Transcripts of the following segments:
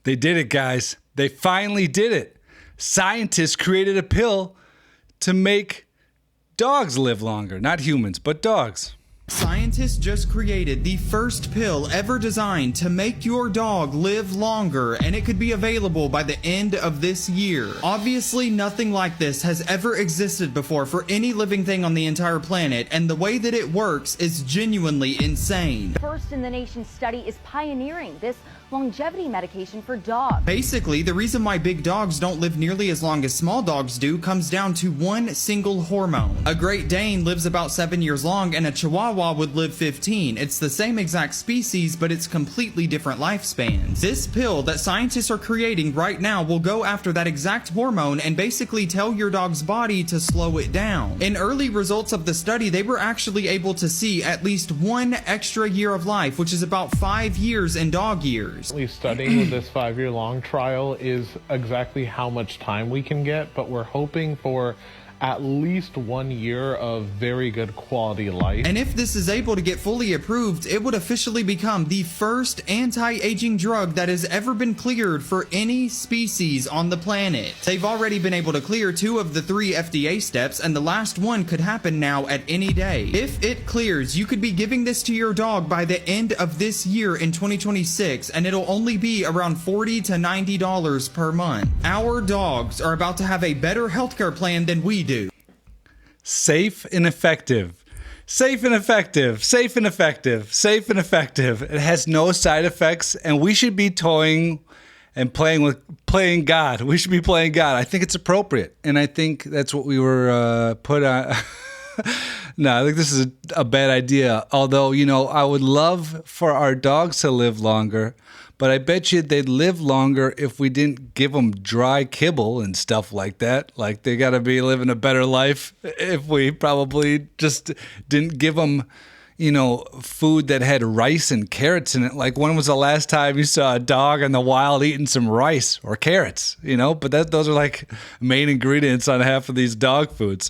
They did it, guys. They finally did it. Scientists created a pill to make dogs live longer. Not humans, but dogs. Scientists just created the first pill ever designed to make your dog live longer, and it could be available by the end of this year. Obviously, nothing like this has ever existed before for any living thing on the entire planet, and the way that it works is genuinely insane. First in the nation study is pioneering this longevity medication for dogs. Basically, the reason why big dogs don't live nearly as long as small dogs do comes down to one single hormone. A Great Dane lives about 7 years long, and a Chihuahua would live 15. It's the same exact species, but it's completely different lifespans. This pill that scientists are creating right now will go after that exact hormone and basically tell your dog's body to slow it down. In early results of the study, they were actually able to see at least 1 extra year of life, which is about 5 years in dog years. Studying with this 5-year-long trial is exactly how much time we can get, but we're hoping for at least 1 year of very good quality life. And if this is able to get fully approved, it would officially become the first anti-aging drug that has ever been cleared for any species on the planet. They've already been able to clear 2 of the 3 FDA steps, and the last one could happen now at any day. If it clears, you could be giving this to your dog by the end of this year in 2026, and it'll only be around $40 to $90 per month. Our dogs are about to have a better healthcare plan than we do. Safe and effective. Safe and effective. Safe and effective. Safe and effective. It has no side effects, and we should be toying and playing God. We should be playing God. I think it's appropriate, and I think that's what we were put on. No, I think this is a bad idea. Although, you know, I would love for our dogs to live longer, but I bet you they'd live longer if we didn't give them dry kibble and stuff like that. Like, they got to be living a better life if we probably just didn't give them, you know, food that had rice and carrots in it. Like, when was the last time you saw a dog in the wild eating some rice or carrots, you know? But those are like main ingredients on half of these dog foods.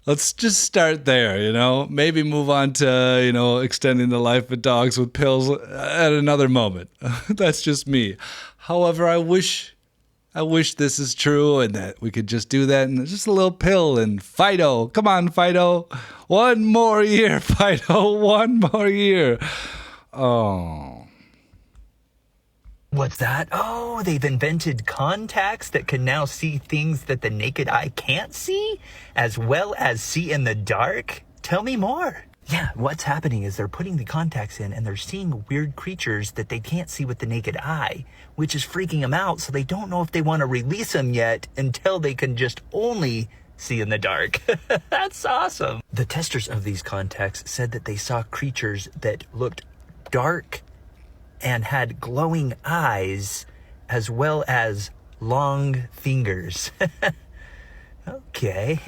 Let's just start there, you know, maybe move on to, you know, extending the life of dogs with pills at another moment. That's just me. However, I wish this is true and that we could just do that and just a little pill and Fido. Come on, Fido. 1 more year, Fido. 1 more year. Oh. What's that? Oh, they've invented contacts that can now see things that the naked eye can't see, as well as see in the dark? Tell me more. Yeah, what's happening is they're putting the contacts in and they're seeing weird creatures that they can't see with the naked eye, which is freaking them out, so they don't know if they want to release them yet until they can just only see in the dark. That's awesome. The testers of these contacts said that they saw creatures that looked dark and had glowing eyes, as well as long fingers. Okay.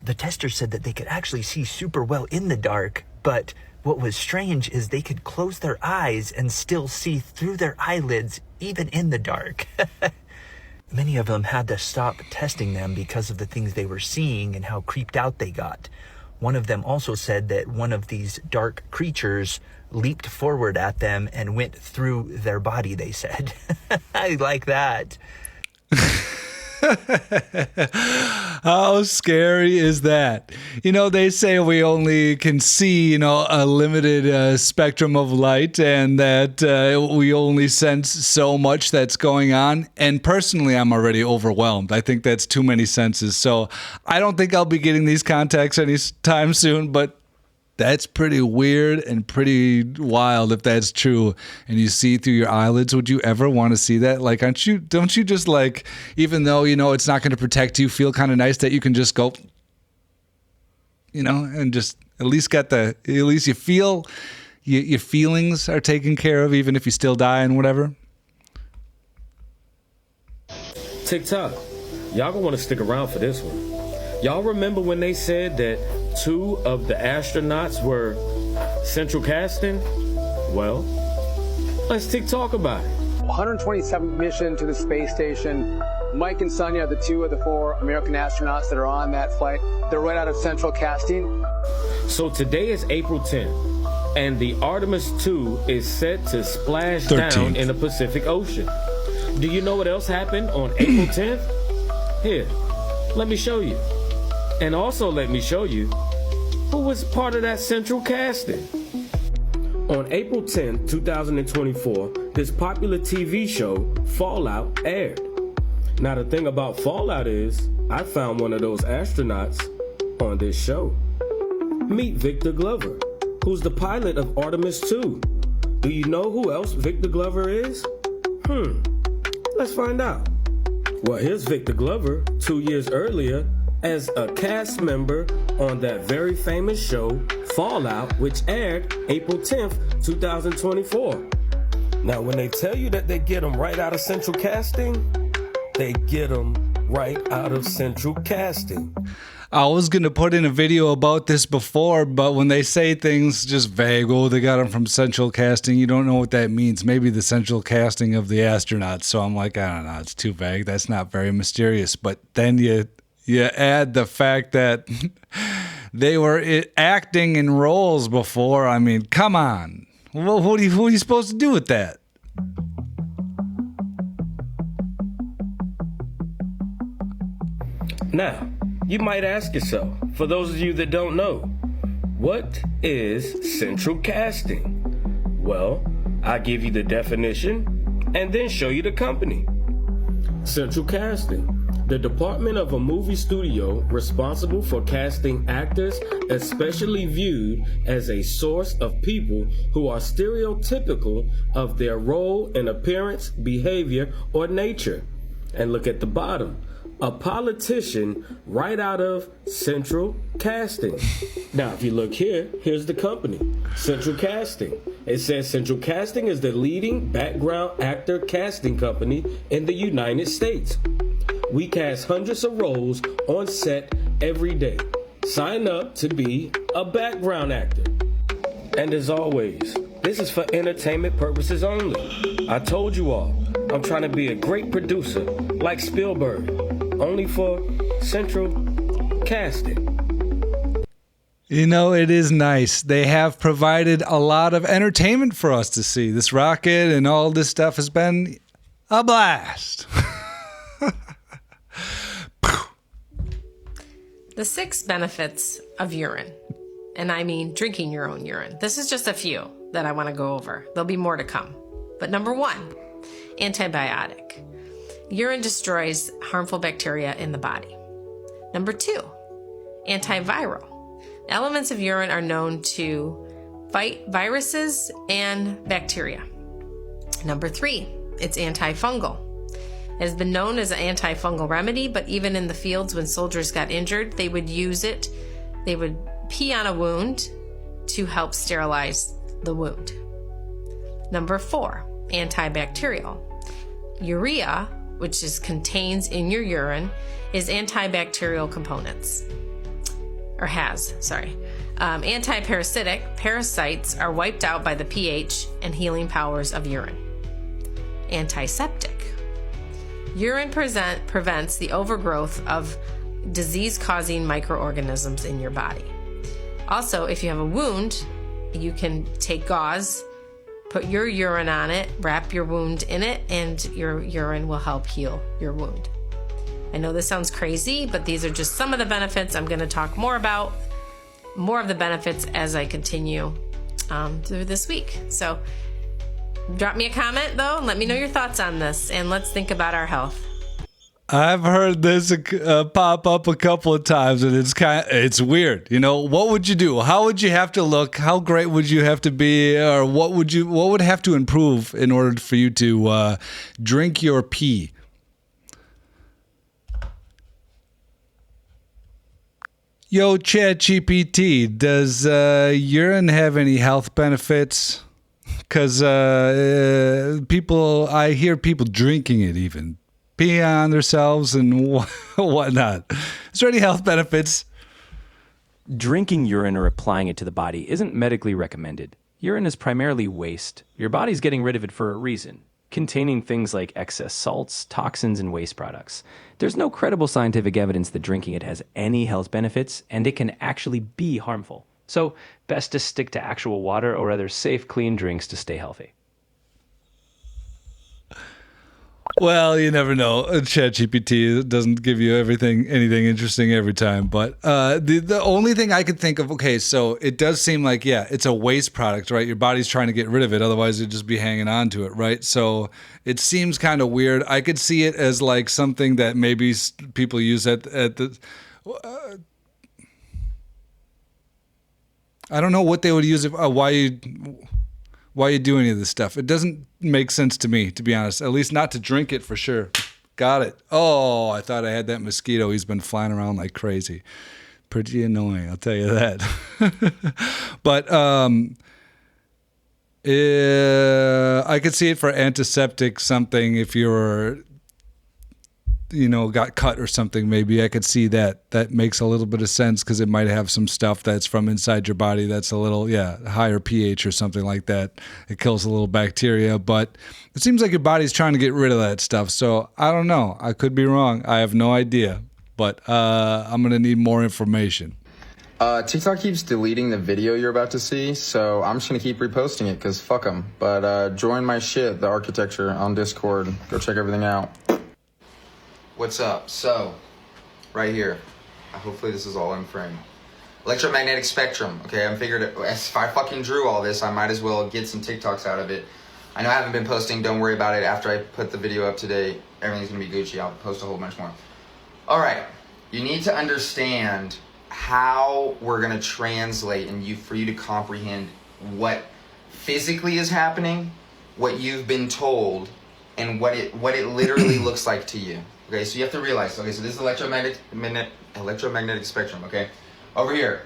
The testers said that they could actually see super well in the dark, but what was strange is they could close their eyes and still see through their eyelids, even in the dark. Many of them had to stop testing them because of the things they were seeing and how creeped out they got. One of them also said that one of these dark creatures leaped forward at them and went through their body, they said. I like that. How scary is that? You know, they say we only can see, you know, a limited spectrum of light, and that we only sense so much that's going on. And personally, I'm already overwhelmed. I think that's too many senses. So I don't think I'll be getting these contacts anytime soon, but that's pretty weird and pretty wild if that's true. And you see through your eyelids. Would you ever want to see that? Like, don't you just, like, even though, you know, it's not going to protect you, feel kind of nice that you can just go, you know, and just at least you feel your feelings are taken care of, even if you still die and whatever. TikTok, y'all gonna want to stick around for this one. Y'all remember when they said that 2 of the astronauts were central casting? Well, let's talk about it. 127th mission to the space station. Mike and Sonia are the 2 of the 4 American astronauts that are on that flight. They're right out of central casting. So today is April 10th, and the Artemis 2 is set to splash 13th. down in the Pacific Ocean. Do you know what else happened on April 10th? Here, let me show you. And also let me show you who was part of that central casting. On April 10th, 2024, this popular TV show, Fallout, aired. Now the thing about Fallout is, I found one of those astronauts on this show. Meet Victor Glover, who's the pilot of Artemis 2. Do you know who else Victor Glover is? Let's find out. Well, here's Victor Glover 2 years earlier as a cast member on that very famous show, Fallout, which aired April 10th, 2024. Now, when they tell you that they get them right out of central casting, they get them right out of central casting. I was going to put in a video about this before, but when they say things just vague, oh, they got them from central casting, you don't know what that means. Maybe the central casting of the astronauts. So I'm like, I don't know, it's too vague. That's not very mysterious. But then you add the fact that they were acting in roles before. I mean, come on. Well, who are you supposed to do with that? Now, you might ask yourself, for those of you that don't know, what is central casting? Well, I'll give you the definition and then show you the company. Central casting, the department of a movie studio responsible for casting actors, especially viewed as a source of people who are stereotypical of their role in appearance, behavior, or nature. And look at the bottom. A politician right out of central casting. Now, if you look here, here's the company, Central Casting. It says Central Casting is the leading background actor casting company in the United States. We cast hundreds of roles on set every day. Sign up to be a background actor. And as always, this is for entertainment purposes only. I told you all, I'm trying to be a great producer like Spielberg, only for central casting. You know, it is nice. They have provided a lot of entertainment for us to see. This rocket and all this stuff has been a blast. The 6 benefits of urine, and I mean drinking your own urine. This is just a few that I want to go over. There'll be more to come. But number 1, antibiotic. Urine destroys harmful bacteria in the body. Number 2, antiviral. Elements of urine are known to fight viruses and bacteria. Number 3, it's antifungal. It has been known as an antifungal remedy, but even in the fields when soldiers got injured, they would use it. They would pee on a wound to help sterilize the wound. Number 4, antibacterial. Urea, which contains in your urine, is antibacterial components. Antiparasitic, parasites are wiped out by the pH and healing powers of urine. Antiseptic. Urine prevents the overgrowth of disease-causing microorganisms in your body. Also, if you have a wound, you can take gauze, put your urine on it, wrap your wound in it, and your urine will help heal your wound. I know this sounds crazy, but these are just some of the benefits. I'm going to talk more about more of the benefits as I continue through this week. So drop me a comment, though, and let me know your thoughts on this, and let's think about our health. I've heard this pop up a couple of times, and it's weird. You know, what would you do? How would you have to look? How great would you have to be? Or what would have to improve in order for you to drink your pee? Yo, ChatGPT, does urine have any health benefits? Because I hear people drinking it even. Pee on themselves and whatnot. Is there any health benefits? Drinking urine or applying it to the body isn't medically recommended. Urine is primarily waste. Your body's getting rid of it for a reason, containing things like excess salts, toxins, and waste products. There's no credible scientific evidence that drinking it has any health benefits, and it can actually be harmful. So, best to stick to actual water or other safe, clean drinks to stay healthy. Well, you never know. ChatGPT doesn't give you anything interesting every time. But the only thing I could think of, okay, so it does seem like, yeah, it's a waste product, right? Your body's trying to get rid of it. Otherwise, it'd just be hanging on to it, right? So it seems kind of weird. I could see it as like something that maybe people use at the... I don't know what they would use if why you do any of this stuff. It doesn't make sense to me, to be honest. At least not to drink it for sure. Got it. Oh, I thought I had that mosquito. He's been flying around like crazy. Pretty annoying, I'll tell you that. But I could see it for antiseptic something if you're, got cut or something. Maybe I could see that. That makes a little bit of sense because it might have some stuff that's from inside your body that's a little, higher pH or something like that. It kills a little bacteria, but it seems like your body's trying to get rid of that stuff. So I don't know. I could be wrong. I have no idea, but I'm going to need more information. TikTok keeps deleting the video you're about to see, so I'm just going to keep reposting it because fuck them. But join my shit, the architecture, on Discord. Go check everything out. What's up? So, right here. Hopefully this is all in frame. Electromagnetic spectrum. Okay, I figured if I fucking drew all this, I might as well get some TikToks out of it. I know I haven't been posting. Don't worry about it. After I put the video up today, everything's going to be Gucci. I'll post a whole bunch more. All right. You need to understand how we're going to translate for you to comprehend what physically is happening, what you've been told, and what it literally looks like to you. Okay, so you have to realize, okay, so this is electromagnetic spectrum, okay? Over here,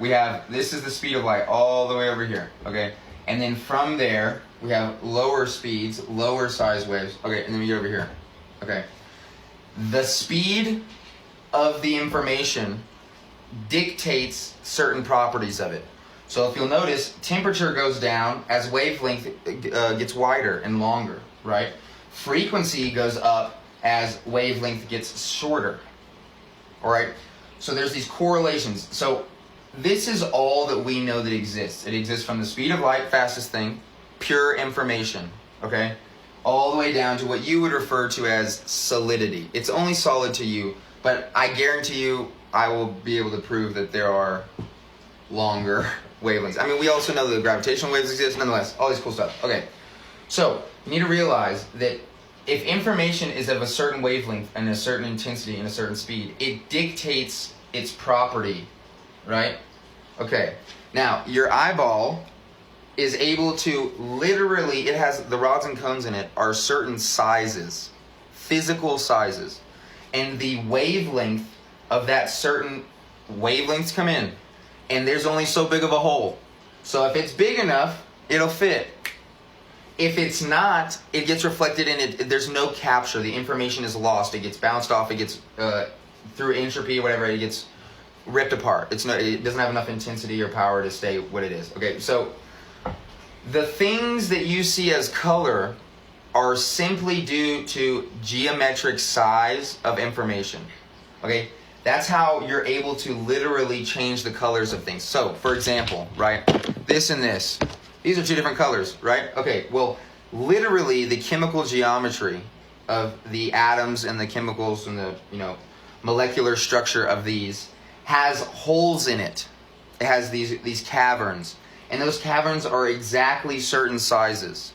this is the speed of light all the way over here, okay? And then from there, we have lower speeds, lower size waves, okay, and then we get over here, okay? The speed of the information dictates certain properties of it. So if you'll notice, temperature goes down as wavelength gets wider and longer, right? Frequency goes up as wavelength gets shorter. All right? So there's these correlations. So this is all that we know that exists. It exists from the speed of light, fastest thing, pure information, okay? All the way down to what you would refer to as solidity. It's only solid to you, but I guarantee you I will be able to prove that there are longer wavelengths. I mean, we also know that gravitational waves exist, nonetheless, all this cool stuff. Okay, so you need to realize that if information is of a certain wavelength and a certain intensity and a certain speed, it dictates its property, right? Okay, now your eyeball is able to literally, it has the rods and cones in it are certain sizes, physical sizes, and the wavelength of that certain wavelengths come in, and there's only so big of a hole. So if it's big enough, it'll fit. If it's not, it gets reflected in it. There's no capture. The information is lost. It gets bounced off. It gets through entropy or whatever. It gets ripped apart. It doesn't have enough intensity or power to stay what it is. Okay, so the things that you see as color are simply due to geometric size of information. Okay, that's how you're able to literally change the colors of things. So, for example, right, this and this. These are two different colors, right? Okay, well, literally the chemical geometry of the atoms and the chemicals and the, molecular structure of these has holes in it. It has these caverns, and those caverns are exactly certain sizes.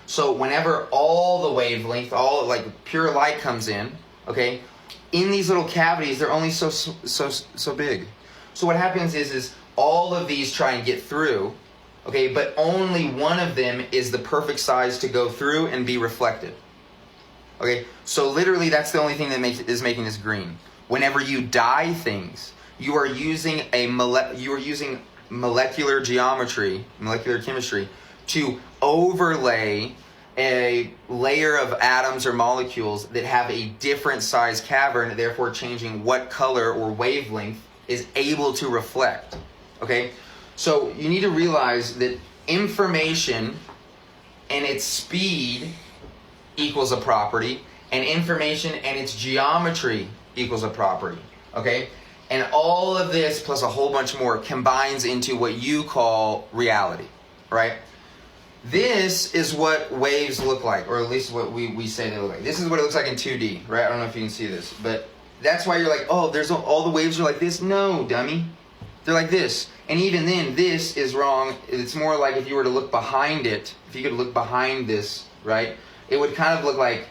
So whenever all the wavelength, all like pure light comes in, okay, in these little cavities, they're only so big. So what happens is all of these try and get through. Okay, but only one of them is the perfect size to go through and be reflected. Okay, so literally that's the only thing that is making this green. Whenever you dye things, you are using molecular geometry, molecular chemistry, to overlay a layer of atoms or molecules that have a different size cavern, therefore changing what color or wavelength is able to reflect. Okay? So you need to realize that information and its speed equals a property, and information and its geometry equals a property, okay? And all of this plus a whole bunch more combines into what you call reality, right? This is what waves look like, or at least what we say they look like. This is what it looks like in 2D, right? I don't know if you can see this, but that's why you're like, oh, there's all the waves are like this. No, dummy. They're like this. And even then, this is wrong. It's more like if you were to look behind it, if you could look behind this, right? It would kind of look like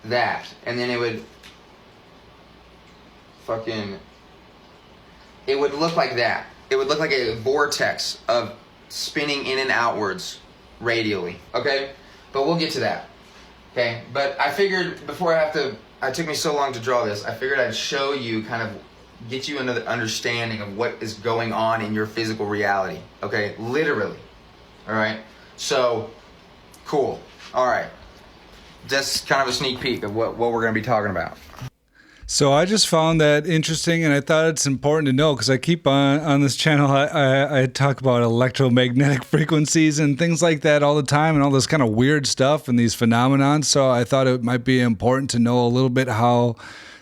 that. And then it would it would look like that. It would look like a vortex of spinning in and outwards radially, okay? But we'll get to that, okay? But I figured it took me so long to draw this, I figured I'd show you, kind of get you into the understanding of what is going on in your physical reality, okay? Literally, all right? So, cool, all right. Just kind of a sneak peek of what we're gonna be talking about. So I just found that interesting, and I thought it's important to know because I keep on this channel, I talk about electromagnetic frequencies and things like that all the time and all this kind of weird stuff and these phenomenons. So I thought it might be important to know a little bit how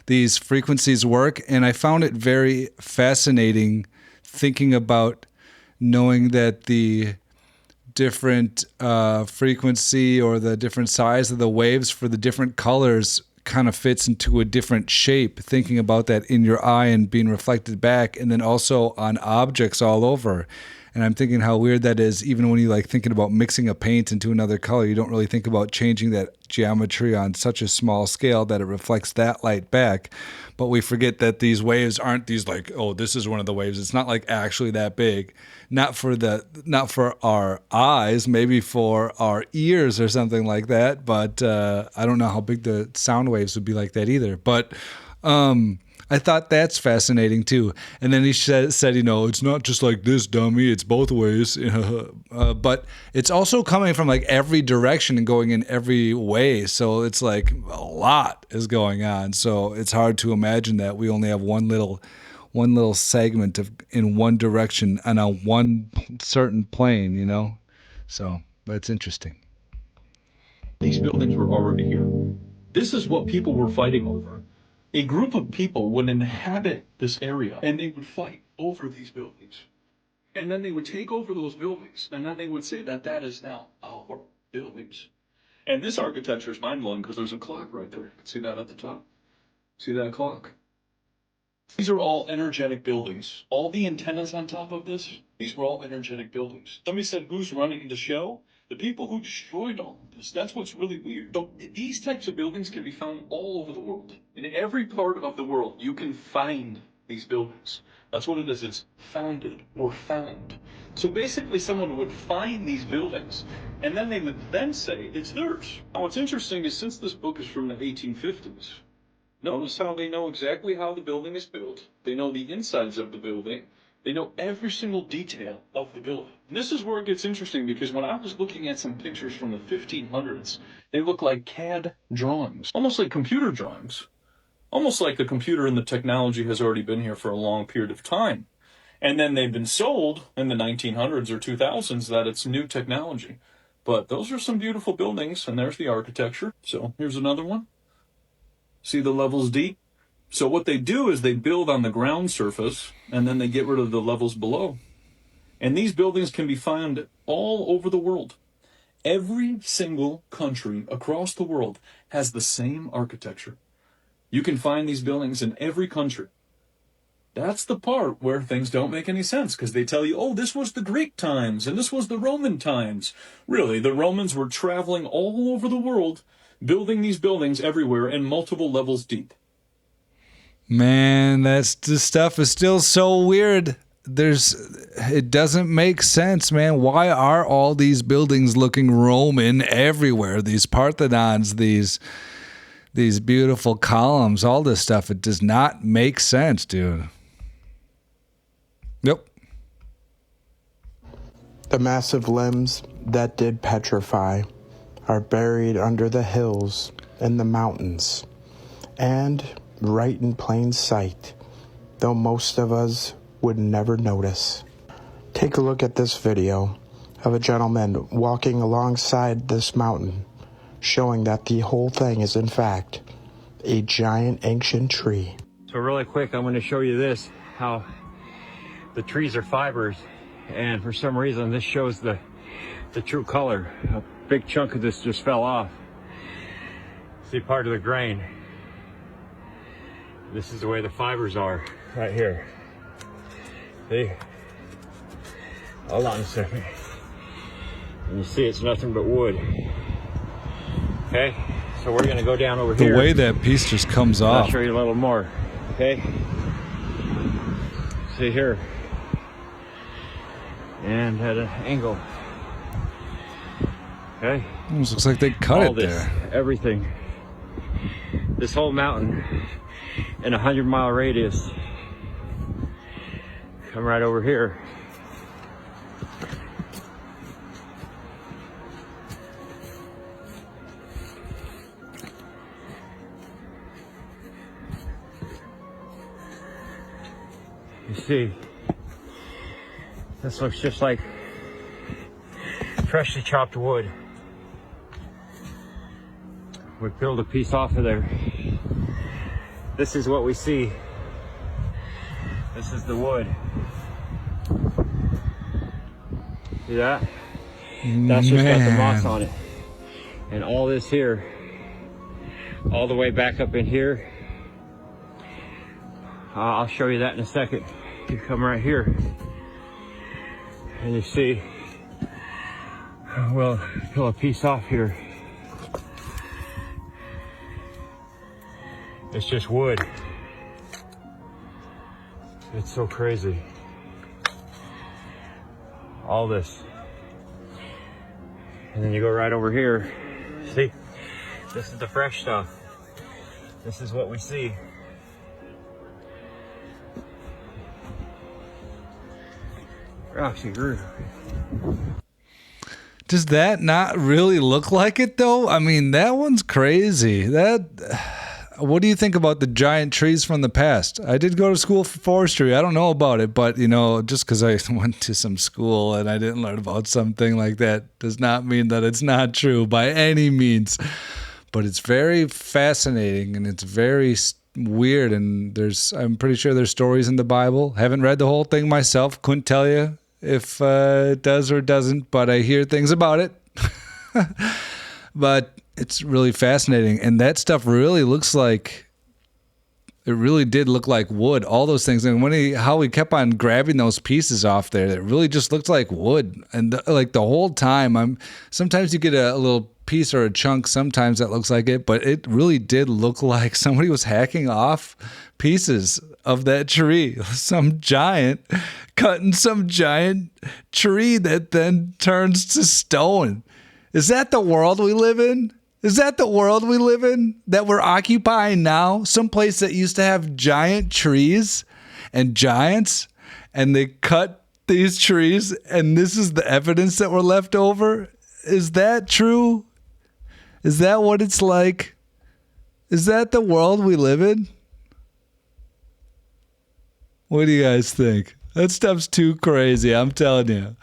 these frequencies work. And I found it very fascinating thinking about knowing that the different frequency or the different size of the waves for the different colors kind of fits into a different shape, thinking about that in your eye and being reflected back, and then also on objects all over. And I'm thinking how weird that is, even when you like thinking about mixing a paint into another color, you don't really think about changing that geometry on such a small scale that it reflects that light back. But we forget that these waves aren't these like, oh, this is one of the waves. It's not like actually that big. Not for our eyes, maybe for our ears or something like that. But I don't know how big the sound waves would be like that either. But I thought that's fascinating too. And then he said, it's not just like this, dummy. It's both ways. But it's also coming from like every direction and going in every way. So it's like a lot is going on. So it's hard to imagine that we only have one little segment in one direction and on one certain plane, So, but it's interesting. These buildings were already here. This is what people were fighting over. A group of people would inhabit this area and they would fight over these buildings. And then they would take over those buildings and then they would say that is now our buildings. And this architecture is mind-blowing because there's a clock right there. See that at the top? See that clock? These are all energetic buildings. All the antennas on top of this, these were all energetic buildings. Somebody said, who's running the show? The people who destroyed all of this. That's what's really weird. So these types of buildings can be found all over the world. In every part of the world, you can find these buildings. That's what it is. It's founded or found. So basically someone would find these buildings and then they would then say it's theirs. Now what's interesting is since this book is from the 1850s, notice how they know exactly how the building is built. They know the insides of the building. They know every single detail of the building. And this is where it gets interesting because when I was looking at some pictures from the 1500s, they look like CAD drawings, almost like computer drawings. Almost like the computer and the technology has already been here for a long period of time. And then they've been sold in the 1900s or 2000s that it's new technology. But those are some beautiful buildings, and there's the architecture. So here's another one. See the levels deep? So what they do is they build on the ground surface, and then they get rid of the levels below. And these buildings can be found all over the world. Every single country across the world has the same architecture. You can find these buildings in every country. That's the part where things don't make any sense, because they tell you, oh, this was the Greek times, and this was the Roman times. Really, the Romans were traveling all over the world, building these buildings everywhere and multiple levels deep. Man, this stuff is still so weird. It doesn't make sense, man. Why are all these buildings looking Roman everywhere? These Parthenons, these beautiful columns, all this stuff, it does not make sense, dude. Nope. The massive limbs that did petrify are buried under the hills and the mountains, and right in plain sight, though most of us would never notice. Take a look at this video of a gentleman walking alongside this mountain, showing that the whole thing is in fact a giant ancient tree. So really quick, I'm going to show you this, how the trees are fibers, and for some reason this shows the the true color. A big chunk of this just fell off. See part of the grain. This is the way the fibers are right here. See? Hold on a second. And you see it's nothing but wood. Okay? So we're gonna go down over here. The way that piece just comes off. I'll show you a little more. Okay? See here. And at an angle. Okay? Almost looks like they cut All it this, there. everything. This whole mountain in a 100-mile radius. Come right over here. You see, this looks just like freshly chopped wood. We peeled a piece off of there. This is what we see. This is the wood. See that? That's just got the moss on it. And all this here, all the way back up in here, I'll show you that in a second. You come right here and you see, we'll peel a piece off here. It's just wood. It's so crazy. All this. And then you go right over here. See, this is the fresh stuff. This is what we see. Rocks and grew. Does that not really look like it though? I mean, that one's crazy. What do you think about the giant trees from the past? I did go to school for forestry. I don't know about it, but you know, just because I went to some school and I didn't learn about something like that does not mean that it's not true by any means. But it's very fascinating and it's very weird. And I'm pretty sure there's stories in the Bible. Haven't read the whole thing myself. Couldn't tell you if it does or doesn't, but I hear things about it. But it's really fascinating. And that stuff really looks like, it really did look like wood, all those things. And how he kept on grabbing those pieces off there, it really just looked like wood. And like the whole time, sometimes you get a little piece or a chunk, sometimes that looks like it, but it really did look like somebody was hacking off pieces of that tree. Some giant cutting some giant tree that then turns to stone. Is that the world we live in? Is that the world we live in that we're occupying now? Some place that used to have giant trees and giants, and they cut these trees, and this is the evidence that we're left over? Is that true? Is that what it's like? Is that the world we live in? What do you guys think? That stuff's too crazy, I'm telling you.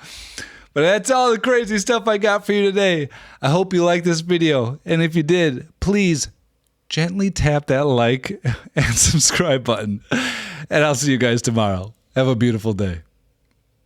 But that's all the crazy stuff I got for you today. I hope you liked this video. And if you did, please gently tap that like and subscribe button. And I'll see you guys tomorrow. Have a beautiful day.